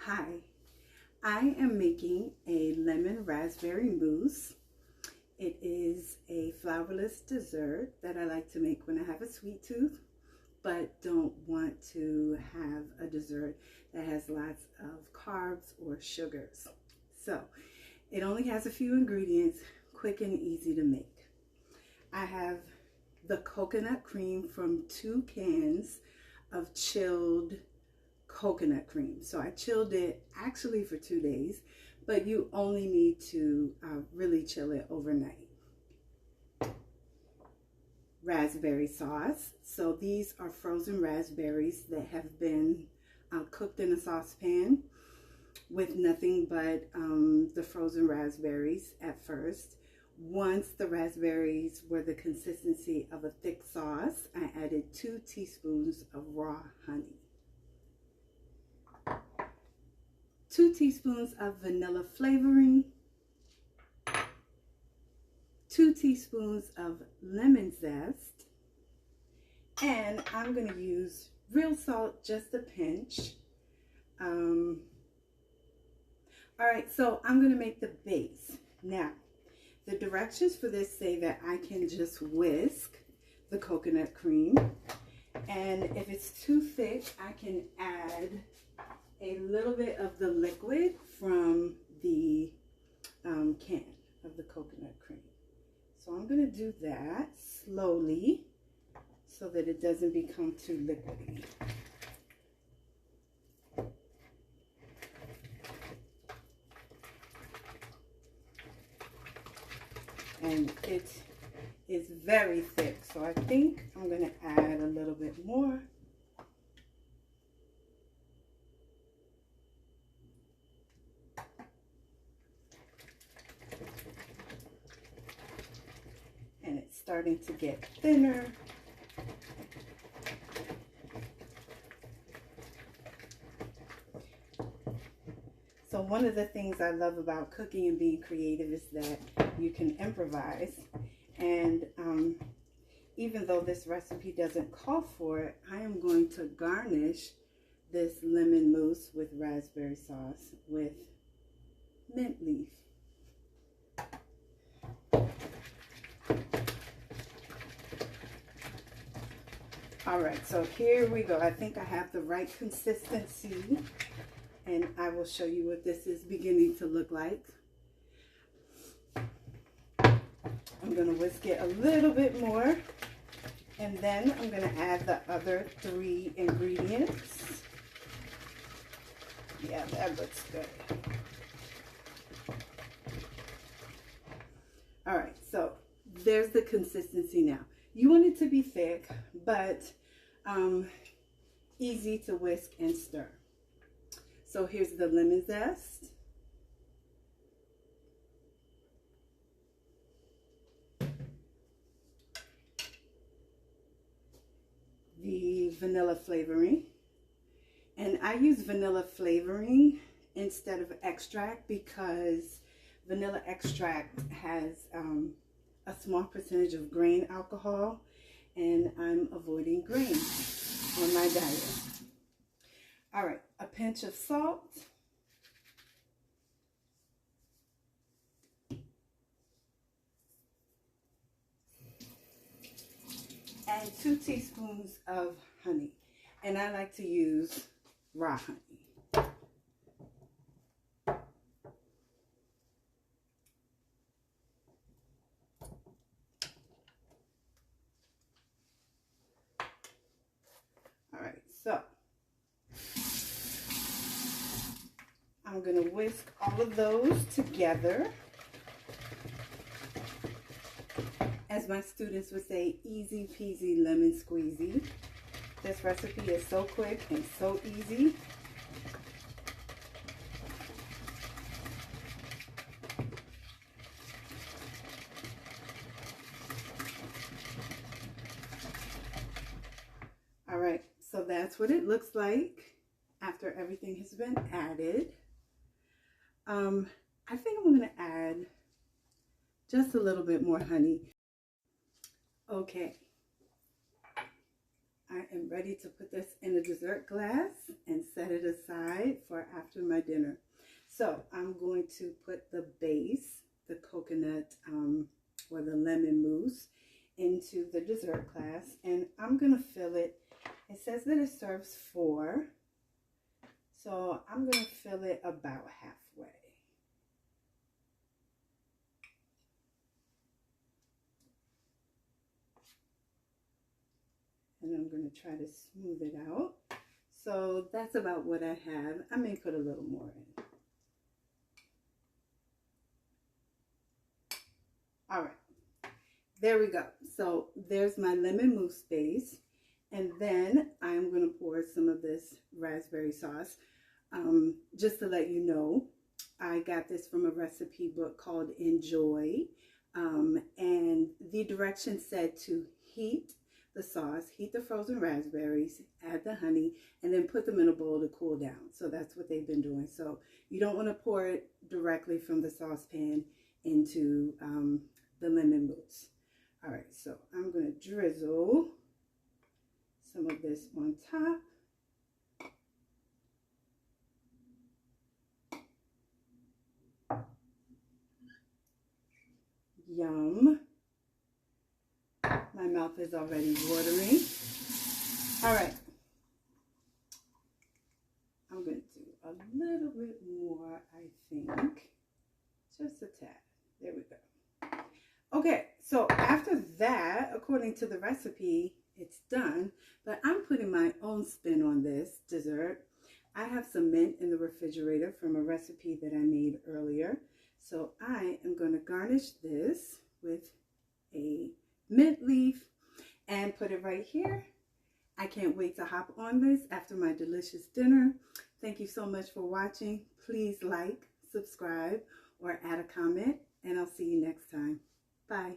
Hi, I am making a lemon raspberry mousse. It is a flourless dessert that I like to make when I have a sweet tooth, but don't want to have a dessert that has lots of carbs or sugars. So it only has a few ingredients, quick and easy to make. I have the coconut cream from 2 cans of chilled coconut cream. So I chilled it actually for 2 days, but you only need to really chill it overnight. Raspberry sauce. So these are frozen raspberries that have been cooked in a saucepan with nothing but the frozen raspberries at first. Once the raspberries were the consistency of a thick sauce, I added 2 teaspoons of raw honey. 2 teaspoons of vanilla flavoring, 2 teaspoons of lemon zest, and I'm going to use real salt, just a pinch. All right, so I'm going to make the base. Now, the directions for this say that I can just whisk the coconut cream, and if it's too thick, I can add a little bit of the liquid from the can of the coconut cream. So I'm going to do that slowly so that it doesn't become too liquidy. And it is very thick, so I think I'm going to add a little bit more. And it's starting to get thinner. So one of the things I love about cooking and being creative is that you can improvise. And even though this recipe doesn't call for it, I am going to garnish this lemon mousse with raspberry sauce with mint leaf. All right, so here we go. I think I have the right consistency, and I will show you what this is beginning to look like. I'm going to whisk it a little bit more, and then I'm going to add the other 3 ingredients. Yeah, that looks good. All right, so there's the consistency now. You want it to be thick, but easy to whisk and stir. So here's the lemon zest. The vanilla flavoring. And I use vanilla flavoring instead of extract because vanilla extract has a small percentage of grain alcohol, and I'm avoiding grain on my diet. All right, a pinch of salt. And 2 teaspoons of honey. And I like to use raw honey. So I'm going to whisk all of those together. As my students would say, easy peasy lemon squeezy. This recipe is so quick and so easy. All right. So that's what it looks like after everything has been added. I think I'm going to add just a little bit more honey. Okay. I am ready to put this in a dessert glass and set it aside for after my dinner. So I'm going to put the base, the coconut or the lemon mousse, into the dessert glass, and I'm going to fill it. It says that it serves 4, so I'm going to fill it about halfway. And I'm going to try to smooth it out. So that's about what I have. I may put a little more in. All right, there we go. So there's my lemon mousse base. And then I'm going to pour some of this raspberry sauce. Just to let you know, I got this from a recipe book called Enjoy. And the directions said to heat the sauce, heat the frozen raspberries, add the honey, and then put them in a bowl to cool down. So that's what they've been doing. So you don't want to pour it directly from the saucepan into the lemon mousse. All right, so I'm going to drizzle some of this on top. Yum. My mouth is already watering. All right. I'm going to do a little bit more, I think. Just a tad. There we go. Okay, so after that, according to the recipe, it's done. But I'm putting my own spin on this dessert. I have some mint in the refrigerator from a recipe that I made earlier. So I am going to garnish this with a mint leaf and put it right here. I can't wait to hop on this after my delicious dinner. Thank you so much for watching. Please like, subscribe, or add a comment, and I'll see you next time. Bye.